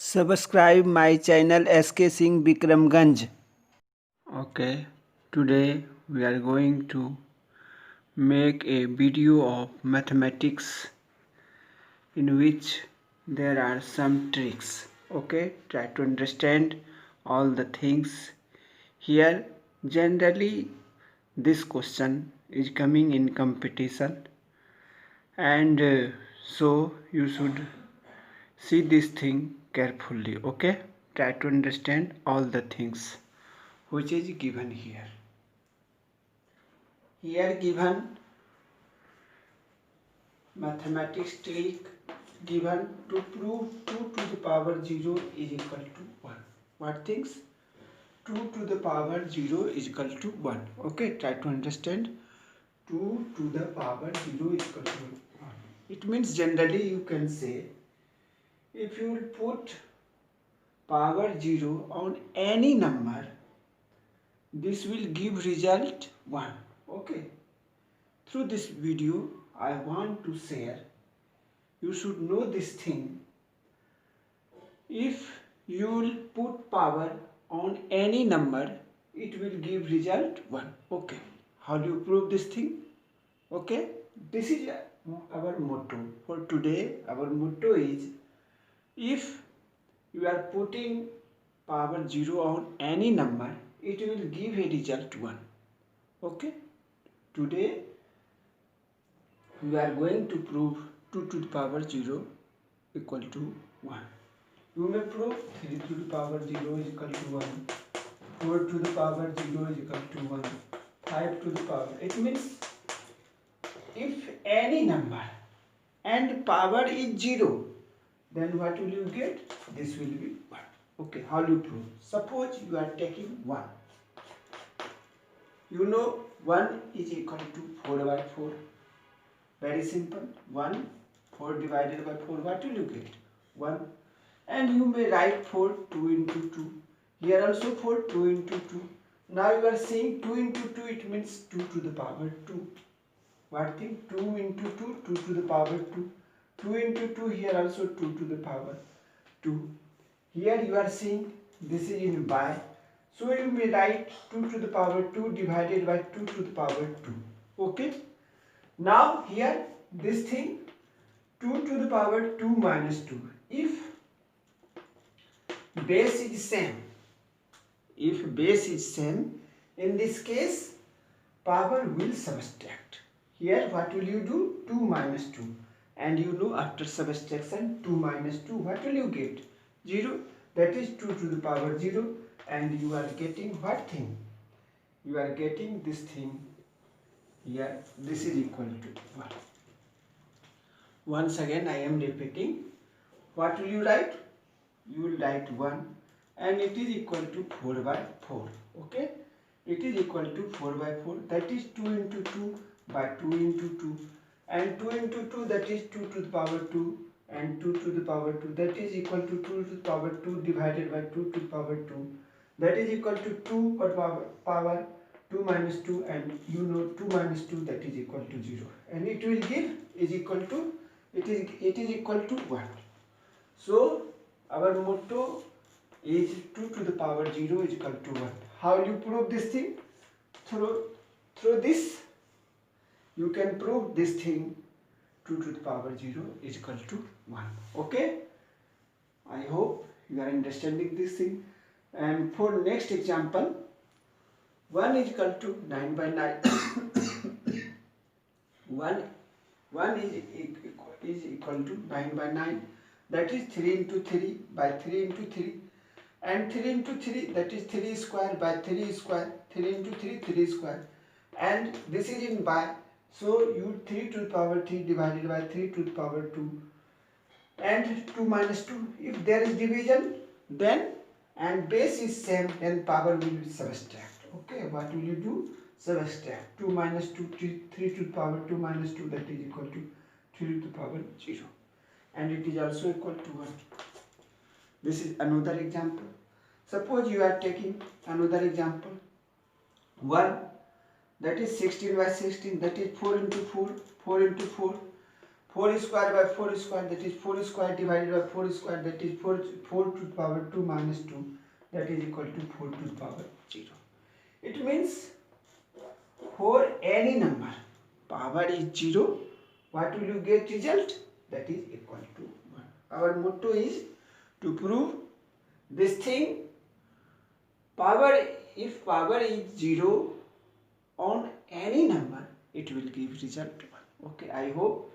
Subscribe my channel SK Singh Bikramganj. Okay, today we are going to make a video of mathematics in which there are some tricks. Okay, try to understand all the things here. Generally, this question is coming in competition, and so you should see this thing carefully. Okay, try to understand all the things which is given here. Here given mathematics trick given to prove 2 to the power 0 is equal to 1. What things? 2 to the power 0 is equal to 1. Okay, try to understand. 2 to the power 0 is equal to 1. It means generally you can say if you will put power 0 on any number, this will give result 1. Okay. Through this video, I want to share, you should know this thing. If you will put power on any number, it will give result 1. Okay. How do you prove this thing? Okay. This is our motto for today. Our motto is, if you are putting power 0 on any number, it will give a result 1. Okay. Today we are going to prove 2 to the power 0 equal to 1. You may prove 3 to the power 0 is equal to 1, 4 to the power 0 is equal to 1, 5 to the power. It means if any number and power is 0, then what will you get? This will be 1. Okay, how do you prove? Suppose you are taking 1. You know 1 is equal to 4 by 4. Very simple. 1, 4 divided by 4, what will you get? 1. And you may write 4, 2 into 2. Here also 4, 2 into 2. Now you are saying 2 into 2, it means 2 to the power 2. What thing? 2 into 2, 2 to the power 2. 2 into 2, here also 2 to the power 2. Here you are saying this is in by. So you may write 2 to the power 2 divided by 2 to the power 2. Okay? Now here this thing 2 to the power 2 minus 2. If base is same, in this case power will subtract. Here what will you do? 2 minus 2. And you know after subtraction 2 minus 2, what will you get? 0. That is 2 to the power 0. And you are getting what thing? You are getting this thing here. This is equal to 1. Once again I am repeating. What will you write? You will write 1 and it is equal to 4 by 4. Okay? It is equal to 4 by 4. That is 2 into 2 by 2 into 2. And 2 into 2, that is 2 to the power 2. And 2 to the power 2, that is equal to 2 to the power 2 divided by 2 to the power 2. That is equal to 2 power 2 minus 2, and you know 2 minus 2, that is equal to 0. And it will give is equal to, it is equal to 1. So our motto is 2 to the power 0 is equal to 1. How will you prove this thing? Through this you can prove this thing 2 to the power 0 is equal to 1. Okay? I hope you are understanding this thing. And for next example, 1 is equal to 9 by 9. 1 is equal to 9 by 9. That is 3 into 3 by 3 into 3. And 3 into 3, that is 3 square by 3 square. 3 into 3, 3 square. And this is in by. So you 3 to the power 3 divided by 3 to the power 2. And 2 minus 2. If there is division, then and base is same, then power will be subtract. Okay, what will you do? Subtract. 2 minus 2, 3 to the power 2 minus 2, that is equal to 3 to the power 0. And it is also equal to 1. This is another example. Suppose you are taking another example. 1, that is 16 by 16, that is 4 into 4, 4 into 4. 4 square by 4 square, that is 4 square divided by 4 square, that is 4 to the power 2 minus 2, that is equal to 4 to the power 0. It means for any number power is 0, what will you get result? That is equal to 1. Our motto is to prove this thing. Power, if power is 0 on any number, it will give result 1. Okay, I hope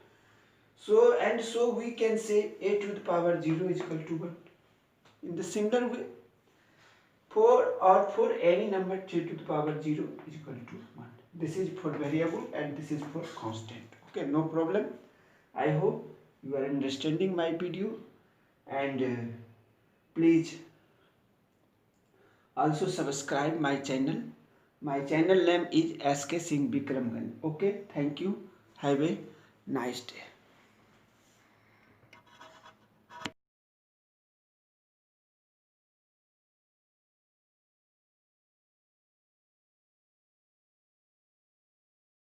so. And so we can say a to the power 0 is equal to 1. In the similar way, for any number 3 to the power 0 is equal to 1. This is for variable and this is for constant. Okay, no problem. I hope you are understanding my video, and please also subscribe my channel. My channel name is SK Singh Bikramganj. Okay, thank you. Have a nice day.